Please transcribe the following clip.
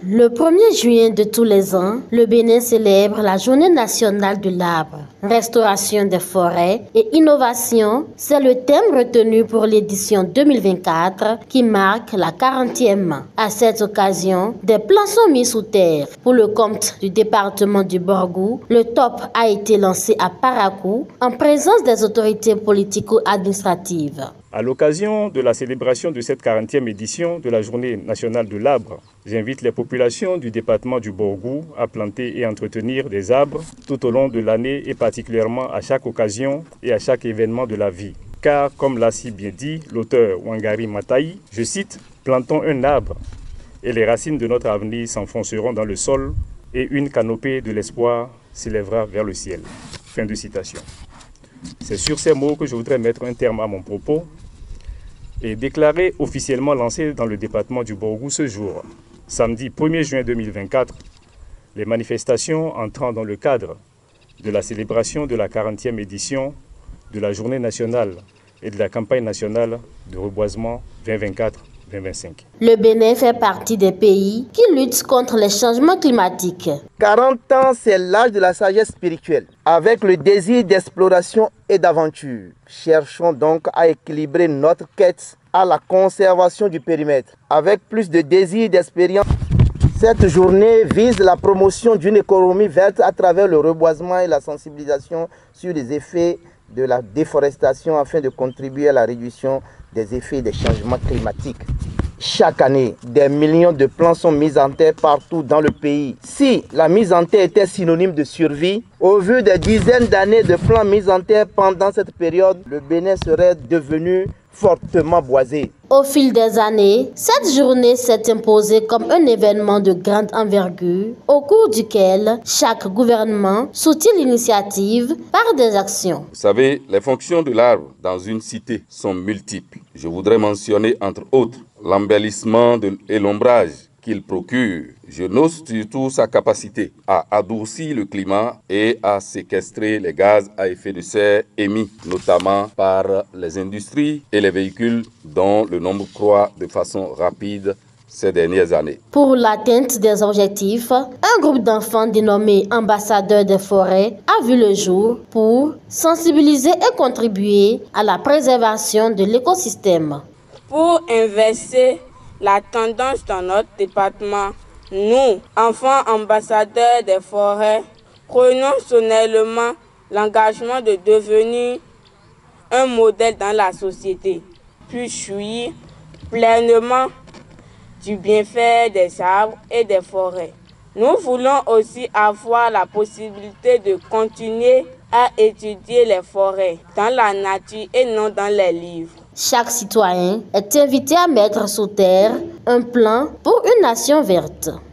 Le 1er juin de tous les ans, le Bénin célèbre la Journée nationale de l'arbre. Restauration des forêts et innovation, c'est le thème retenu pour l'édition 2024 qui marque la 40e. À cette occasion, des plans sont mis sous terre. Pour le compte du département du Borgou, le top a été lancé à Parakou en présence des autorités politico-administratives. À l'occasion de la célébration de cette 40e édition de la Journée nationale de l'arbre, j'invite les populations du département du Borgou à planter et entretenir des arbres tout au long de l'année et particulièrement à chaque occasion et à chaque événement de la vie. Car, comme l'a si bien dit l'auteur Wangari Maathai, je cite, « Plantons un arbre et les racines de notre avenir s'enfonceront dans le sol et une canopée de l'espoir s'élèvera vers le ciel. » Fin de citation. C'est sur ces mots que je voudrais mettre un terme à mon propos et déclarer officiellement lancé dans le département du Borgou ce jour, samedi 1er juin 2024, les manifestations entrant dans le cadre de la célébration de la 40e édition de la Journée nationale et de la campagne nationale de reboisement 2024-2025. Le Bénin fait partie des pays qui luttent contre les changements climatiques. 40 ans, c'est l'âge de la sagesse spirituelle, avec le désir d'exploration et d'aventure. Cherchons donc à équilibrer notre quête à la conservation du périmètre, avec plus de désir d'expérience. Cette journée vise la promotion d'une économie verte à travers le reboisement et la sensibilisation sur les effets de la déforestation afin de contribuer à la réduction des effets des changements climatiques. Chaque année, des millions de plants sont mis en terre partout dans le pays. Si la mise en terre était synonyme de survie, au vu des dizaines d'années de plants mis en terre pendant cette période, le Bénin serait devenu fortement boisé. Au fil des années, cette journée s'est imposée comme un événement de grande envergure au cours duquel chaque gouvernement soutient l'initiative par des actions. Vous savez, les fonctions de l'arbre dans une cité sont multiples. Je voudrais mentionner entre autres l'embellissement et l'ombrage qu'il procure. Je note surtout sa capacité à adoucir le climat et à séquestrer les gaz à effet de serre émis, notamment par les industries et les véhicules dont le nombre croît de façon rapide ces dernières années. Pour l'atteinte des objectifs, un groupe d'enfants dénommé Ambassadeurs des forêts a vu le jour pour sensibiliser et contribuer à la préservation de l'écosystème. Pour inverser la tendance dans notre département, nous, enfants ambassadeurs des forêts, prenons solennellement l'engagement de devenir un modèle dans la société, puis jouir pleinement du bienfait des arbres et des forêts. Nous voulons aussi avoir la possibilité de continuer à étudier les forêts dans la nature et non dans les livres. Chaque citoyen est invité à mettre sous terre un plan pour une nation verte.